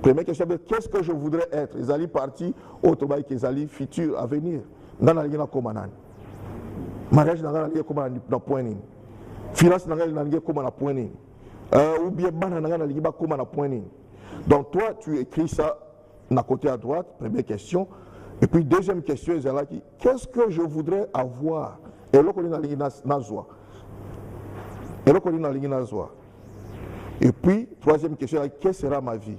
Première question, qu'est-ce que je voudrais être? Les alliés partis, autres les alliés futurs à venir. Dans la ligne comme un mariage dans la ligne comme un point. Finance dans la ligne comme un point. Ou bien ban dans la ligne comme un point. Donc toi, tu écris ça à côté à droite, première question. Et puis deuxième question, qu'est-ce que je voudrais avoir? Et là, on est dans la ligne nazwa. Et là, on est dans la ligne nazwa. Et puis troisième question, quelle sera ma vie?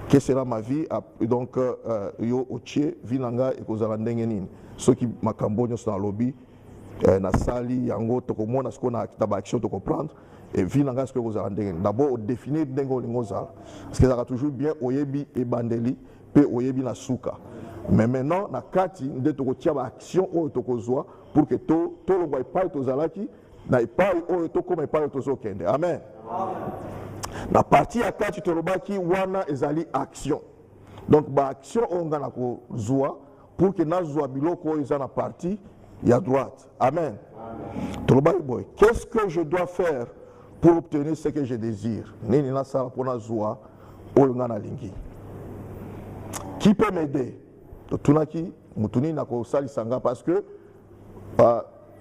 Quelle sera ma vie? Donc, yo otie vinanga et kozala ndenge nini. Ceux qui makambonyo sont dans le lobby, na sali yango toko mona ce qu'on a kitaba action to comprendre et vinanga ce que kozala ndenge. D'abord définir ndenge olingozala. Parce que ça va toujours bien oyebi e bandeli pe oyebi na suka. Mais maintenant na kati nde toko tia ba action o toko zwa pour que to lo boy pa to zalaki na ipai o to comme ipai to zo kende. Amen. La partie à 4, tu te wana ezali action. Donc, ba action on a ko zoa pour que na zoa biloko ils la partie il y a droite. Amen. Boy, qu'est-ce que je dois faire pour obtenir ce que je désire? Nini na sala pour na zoa o ngana lingi. Qui peut m'aider? Tunaki mutuni na ko sali sanga parce que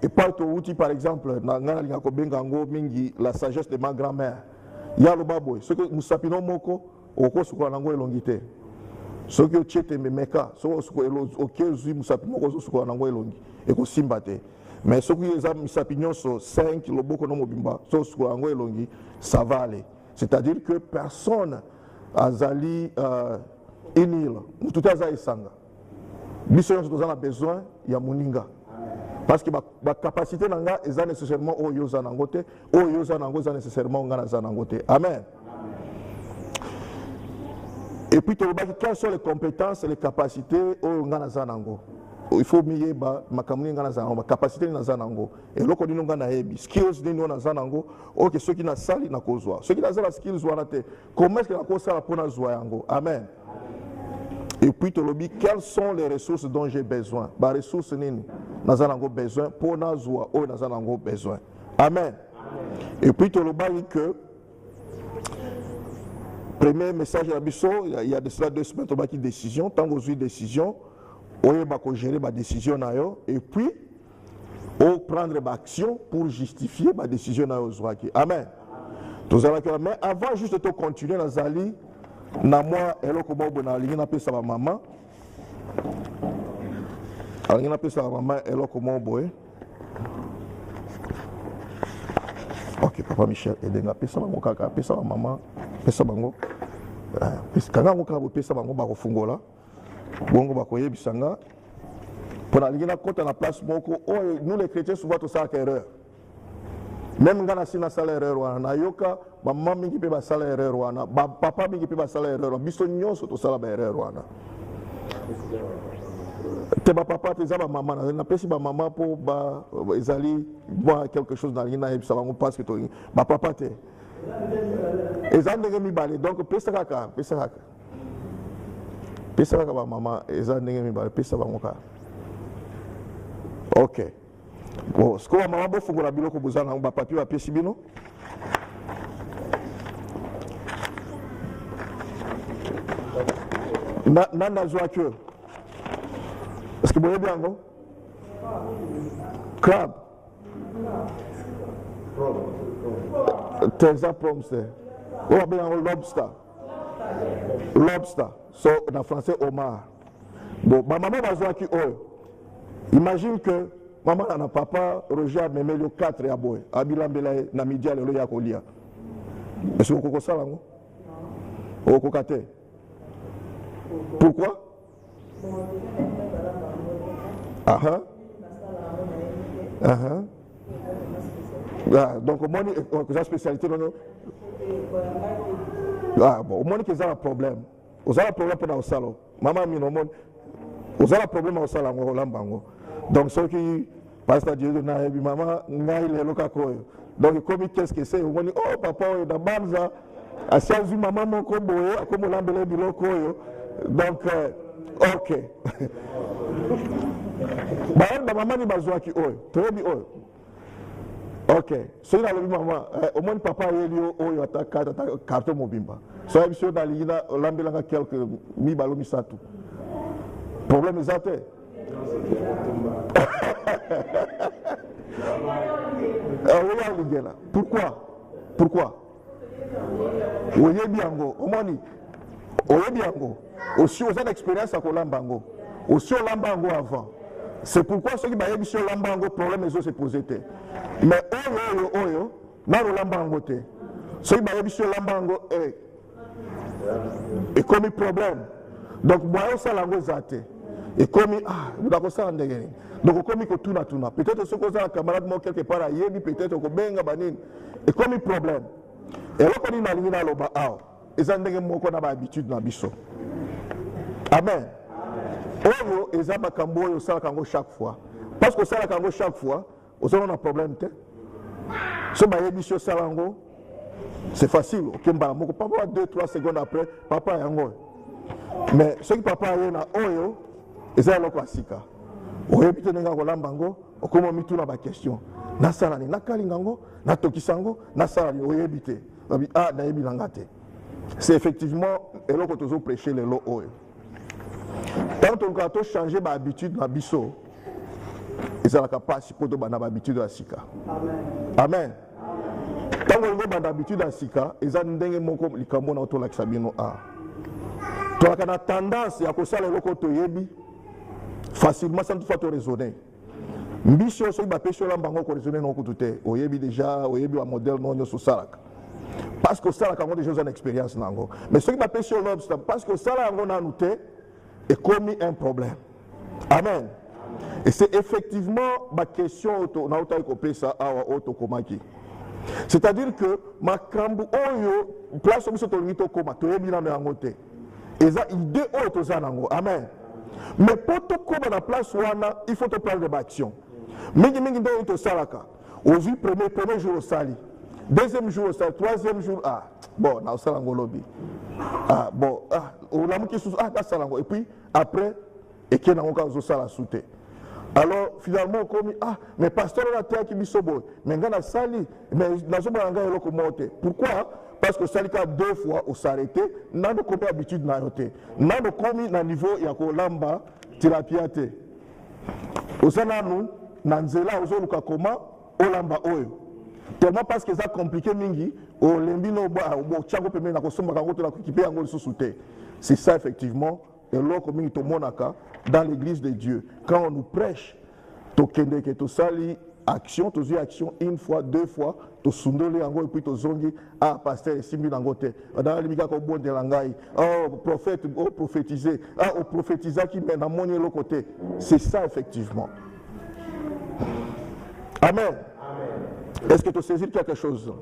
et pas to outil par exemple na ngana linga ko bengango mingi la sagesse de ma grand-mère. Ya lo baboy ce que musapino moko oko suko nango elongité ce que chete memeka so suko elo okezu musapino moko suko nango elongi eko simbate mais ce que les musapino so 5 loboko no mobimba so suko nango elongi ça va aller, c'est-à-dire que personne azali inil tout aza isanga biso nous avons besoin ya muninga. Parce que la capacité nanga est nécessairement au yosa nangote, au yosa nangoza nécessairement ngana zanangote. Amen. Et puis quelles sont les compétences et les capacités au ngana zanango? Il faut mieux makamuni ngana zanango, capacité na zanango. Et loko dino ngana hebi, skills dino na zanango, ok ceux qui na sali na kozwa. Ceux qui na zala skills wanate, comment est-ce que la kosa la pona zwa yango? Amen. Et puis, quelles sont les ressources dont j'ai besoin? Les ressources nini nazanango besoin pour nazwa ou nazanango besoin. Amen. Et puis, tu que premier message à Bisso, il y a de cela 2 semaines, tu as une décision. Tant que vous avez une décision, vous allez gérer ma décision. Et puis, vous prendre action pour justifier ma décision. Amen. Mais avant juste de continuer, nous allons na moi eloko bobo na lingi na pesa ba mama alingi na pesa ba mama eloko bobo ok papa Michel edenga pesa bango kaka pesa ba mama pesa bango pesa kanga ngoka bo pesa bango ba kofungola bongo ba koyebisanga pona lingi na kota na place moko oh nous les chrétiens souvent to ça erreur. Même quand on a une erreur, on a yoka, maman mingi pe ba sala erreur wana, papa mingi pe ba sala erreur, biso nyonso to sala ba erreur wana. Te ba papa te za ba maman, na pesi ba maman po ba ezali boire quelque chose dans l'ina et ça va parce que to ba papa te. Ezandenge mi balé donc pesa kaka. Pesa kaka ba maman ezandenge mi balé pesa ba ngoka. OK. Bon, ce que maman bo fungola biloko bozana ba papier ba pesi bino. Na joie que est-ce que vous voyez bien non? Crab. There's a problem there. On va bien lobster. Lobster. So en français homard. Bon, ma maman va jouer qui imagine que maman na papa Roger Memelio 4 ya boy. Abilambela na midi lelo ya kolia. Est-ce que vous ça là non? Au kokate. Pourquoi? Donc au moins que spécialité non. Bon, au moins que ça a un problème. Vous avez un problème pour dans le salon. Maman mi non mon. Vous avez un problème au salon au lambango. Donc ceux qui pasteur Dieu na bi maman ngai le loka ko. Donc comme qu'est-ce que c'est? On dit oh papa da banza. Asiazu maman mon ko boye comme lambele biloko yo. Donc OK. Bah maman ni bazwa ki oyo. Très bien oyo. OK. So il a le maman au moins papa yeli oyo ataka carton mobimba. so biso na lingina olambelanga quelques mibalo misatu problème ezate pourquoi oyebi yango omoni oyebi yango aussi oza na expérience ya kolamba yango aussi olamba yango avant c'est pourquoi soki bayebi si olamba yango problème ezo se pose te mais oyo nano olamba yango te soki bayebi si olamba yango ekomi problème donc moyen osala yango eza te ekomi nakosala ndenge nini donc okomi kotuna peut-être soki oza na camarade moko quelque part ayebi peut-être okobenga banini ekomi problème eloko nini nalingi naloba awa eza ndenge moko na bahabitude na biso amen oyo eza makambo oyo osalaka yango chaque fois parce que osalaka yango chaque fois ozala na problème te so bayebi si osala yango c'est facile okembala moko papa 2-3 secondes après papa yango mais soki papa aye na oyo eza eloko ya sika oyebi te ndenge kolamba yango okoma mituna baquestion nasala nini nakalinga yango natokisa yango nasala nini oyebi te nayebi nanga te c'est effectivement eloko tozoprêche lelo oyo tant tolukaka tochange bahabitude na biso ezalaka mpasi mpo tobanda bahabitude ya sika amen ntango olingi obanda habitude ya sika eza ndenge moko likambo na otolakisa bino tolaka na tendance ya kosala eloko toyebi facilement sans toutefois te raisonner mbiso soki bapesi olamba yango koraisonner na okutu te oyebi déjà oyebi ba modèle no nyonso osalaka parce que osalaka yango déjà oza na expérience na yango mais soki bapesi olobsta parce que osala yango nanu te ekomi un problème amen et c'est effectivement baquestion na otali kopesa awa oyo tokomaki c'est-à-dire que makambo oyo place biso tolingi tokoma toyebi nano yango te eza idée oyo toza nango amen mais pour tokoma na place wana il faut te prendre action mingi nde oyo tosalaka ozwi premier jour osali deuxième jour osali troisième jour bon na osala yango lobi bon olamuki susu nasala yango et puis après eke nango kaka ozosala su te alors finalement okomi mais pasteur oyo ateyaki biso boye mais ngai nasali mais nazomona ngai eloko moko te pourquoi parce que osali kaka 2 fois osarete nano komi habitude na yo te nano komi na niveau ya kolamba tilapia te oza nanu na nzela ozoluka koma olamba oyo tellement parce que eza compliqué mingi olembi no botiango pembeni na kosombaka yango to na kokipe yango lisusu te c'est ça effectivement eloko mingi tomonaka dans l'église de Dieu quand on nous prêche tokendeke tosali action tozwi action une fois 2 fois tosundoli yango et puis tozongi pasteur esimbi nango te nalimi kaka obondela ngai prophète prophétiser prophétisaki mais namoni eloko te c'est ça effectivement amen. Est-ce que tu saisis quelque chose?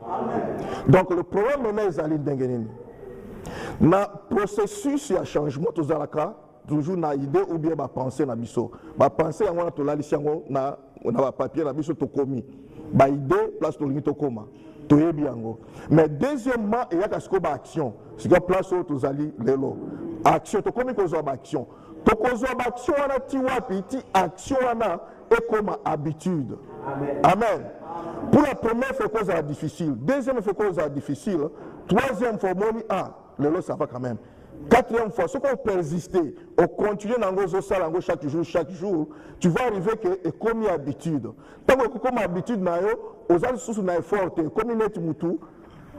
Donc le problème maintenant ezali ndenge nini na processus ya changement tozalaka toujours na idée ou bien ba pensée na biso ba pensée yango na tolalisi yango na ba papier na biso tokomi ba idée place tolingi tokoma toyebi yango mais deuxièmement il y a kasiko ba action sika place oyo tozali lelo action tokomi kozwa ba action tokozwa ba action wana ti wapi ti action wana ekoma habitude amen. Pour la première fois cause difficile, deuxième fois cause difficile, troisième fois le ça va quand même. Quatrième fois, ce qu'on persiste, on continue dans nos salles chaque jour, tu vas arriver que comme habitude. Tant que comme habitude aux autres sous na effort, comme net mutu,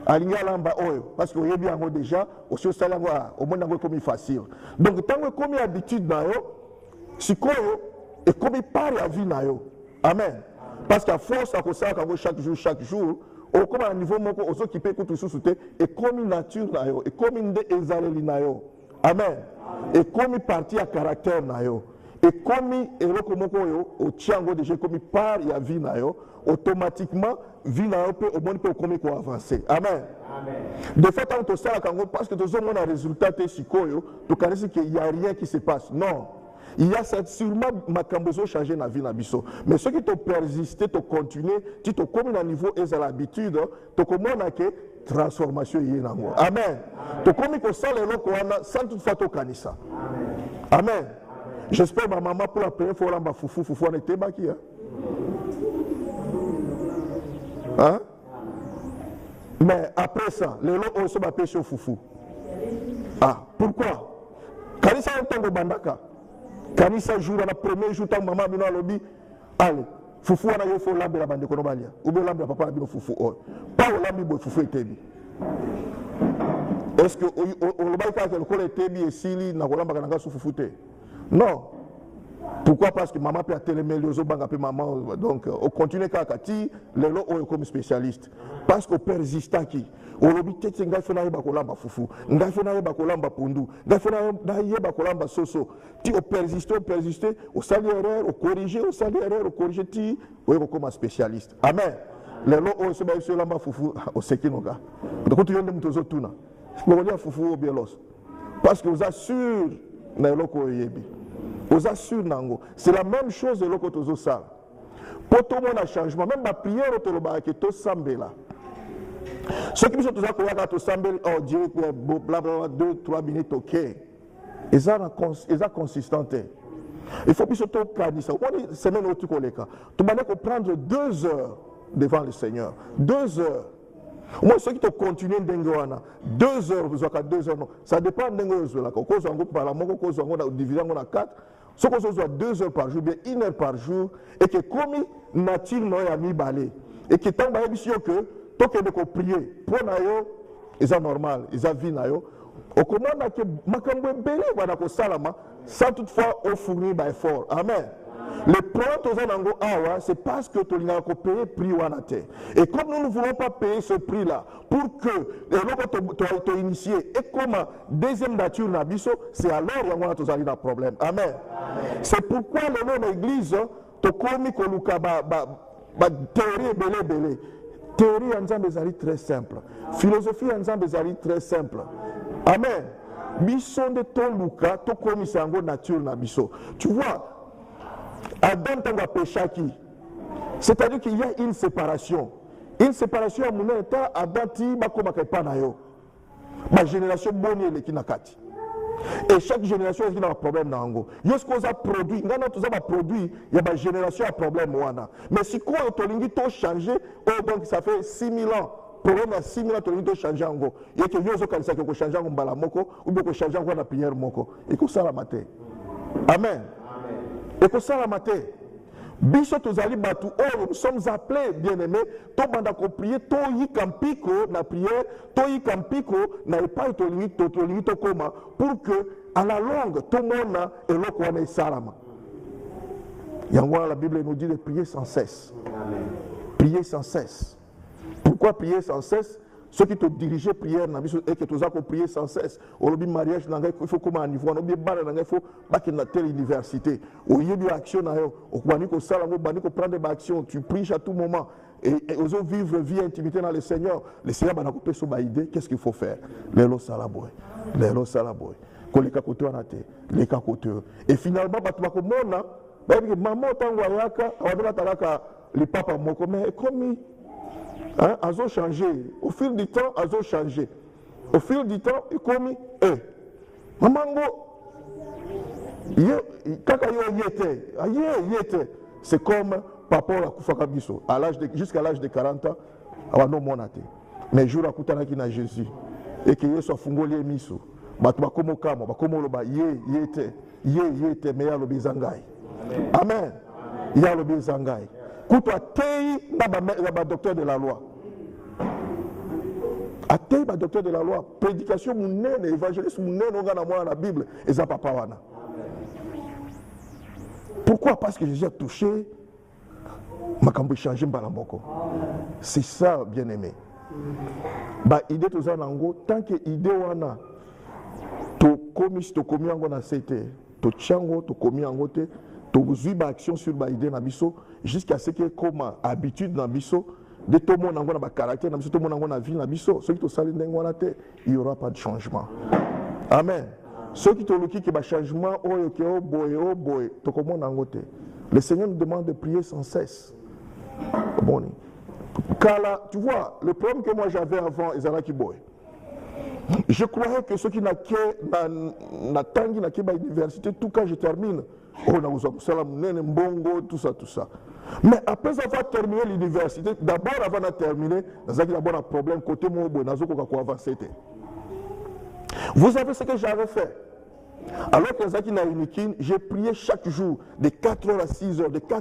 alinga lamba oyo parce que oyebi yango déjà aussi osala ngo au monde yango comme facile. Donc tant que comme habitude na yo, sikoyo et comme part ya vie na yo. Amen. Parce qu'à force à cause chaque jour au comme à niveau moko ozo qui peut tout sous et comme nature na yo et comme inde ezaleli na yo amen et comme partie à caractère na yo et comme eloko moko yo o tiango déjà comme part ya vie na yo automatiquement vie na yo peut au monde peut comme ko avancer amen de fait quand on sala kango parce que tozo mona résultat te sikoyo to kanisi que il y a rien qui se passe non. Il y a sûrement makambo changer na vie na biso mais ceux qui te persister te continuer tu te comme à niveau et à l'habitude te komona que transformation y nango amen to comme ko sala eloko wana sans toutefois to kanisa amen j'espère ma maman pour la première fois lamba fufu on était baki hein mais après ça les lots on se bat péché au fufu Ah, pourquoi? Kanisa ntango bandaka. Kanisa jour na premier jour tant maman bino alobi, allez, fufu wana yo fo lambe la bande kono balia. Ou bien lambe papa bino fufu o. Pas o lambe boy fufu etebi. Est-ce que on le baika que le kole etebi et sili na kolamba kananga su fufu te? Non. Pourquoi? Parce que maman peut atteler les autres pe maman, donc on continue kakati les lots comme spécialiste. Parce qu'on persiste qui on l'obité ngai fona yeba kolamba fufu, ngai fona yeba kolamba pundu, ngai fona yeba kolamba soso. Ti on persiste, au sali erreur, au corriger, au sali erreur, au corriger ti on comme spécialiste. Amen. Les lots on se ba sur lamba fufu au sekinoga. Donc tu viens de mutozo tuna. Bon dire fufu au bielos. Parce que vous assure na loko yebi. Vous assure nango. C'est la même chose de loko tozo sal. Pour tout le monde a changement, même ma prière au toloba que to sambela. Ceux qui sont tous à côté de sambel, oh Dieu, blablabla 2-3 minutes, ok. Ils sont consistants. Il faut plus se toquer ça. On est semaine où tu connais ça. Tu vas prendre 2 heures devant le Seigneur. 2 heures. Moi, ceux qui te continuent d'engoana, 2 heures, vous avez 2 heures, non. Ça dépend d'engoana. Quand on a par la mort, quand on a divisé en 4, ce qu'on soit 2 heures par jour, bien 1 heure par jour, et que comme nature n'a mis balai, et que tant que tant que nous prier, pour nous, c'est normal, c'est vie nayo. Au commande que makambo belé wana ko salama, sans toutefois on fournir by effort. Amen. Le point aux anango awa, c'est parce que tu n'as pas payé prix wanate. Et comme nous ne voulons pas payer ce prix-là, pour que tu aies initié, et comme deuxième nature nabiso, c'est alors que tu as un problème. Amen. C'est pourquoi le nom de l'église, tu connais que théorie belé. Théorie en Nzambe est très simple. Philosophie en Nzambe est très simple. Amen. Bison de ton Luka, ton commissango nature na biso. Tu vois, Adam tanga péchaki. C'est-à-dire qu'il y a une séparation. Une séparation à mon état, Adam ti bakoma kepa na yo. Ma génération bonne le kinakati. Et chaque génération a un problème dans l'ango. Yosko a produit, il y a une génération a problème. Mais si quoi on a changé, donc ça fait 6000 ans. Problème à 6000 ans, on a changé en go. Il y a que Yosko qui a changé en balamoko, ou bien changé en la prière moko. Et que ça la maté. Amen. Et que ça la maté. Biso tozali batu, nous sommes appelés, bien-aimés, to banda ko prier, to yi kampiko na prière, to yi kampiko na epai to lingi to koma, pour que à la longue, tout le monde est là qu'on est salama. La Bible nous dit de prier sans cesse. Prier sans cesse. Pourquoi prier sans cesse? Ceux qui te dirigent prière et que tu as prier sans cesse. Au lobby mariage, il faut comment niveau, il faut back in telle université. Au lieu de action, au baniko salango, baniko prendre des actions, tu pries à tout moment et aux autres vivre vie intimité dans le Seigneur. Le Seigneur va couper sur ma idée. Qu'est-ce qu'il faut faire? Les lots salaboy, les lots salaboy, kolika koto anate, les kakote. Et finalement, tu vas comme maman tango ayaka, awadela talaka les papas moko, mais comme hein, elles ont changé. Au fil du temps, elles ont changé. Au fil du temps, ils ont commis. Maman, c'est comme papa la Koufaka Biso. Jusqu'à l'âge de 40 ans, on non monate. Mais jour à Koutanaki na Jésus. Et que Yesu a fungoli miso. Batwa komo kama, bakomo loba yete, mais ya lobi zangai. Amen. Ya lobi zangai. Koutwa tei na docteur de la loi. Atei ba docteur de la loi, prédication munene, évangéliste munene ngana mwa na Bible, eza papa wana. Pourquoi? Parce que Jésus a touché makambo changer mbalamoko. C'est ça, bien-aimé. Ba idée toza nango tant que idée wana to komi yango na sete, to chango to komi yango te, to zui ba action sur ba idée na biso jusqu'à ce que comme habitude na biso de tout le monde a un caractère, tout le monde a une vie, ceux qui sont il n'y aura pas de changement. Amen. Ceux qui ont un changement, le Seigneur nous demande de prier sans cesse. Bon. Tu vois, le problème que moi j'avais avant, je croyais que ceux qui n'ont pas l'université, tout quand je termine, tout ça. Mais après avoir terminé l'université, d'abord avant de terminer, nous avons un problème côté moi, nous avons avancer. Vous savez ce que j'avais fait? Alors que Zaki n'a uniquine, j'ai prié chaque jour de 4 heures à 6 heures, de 4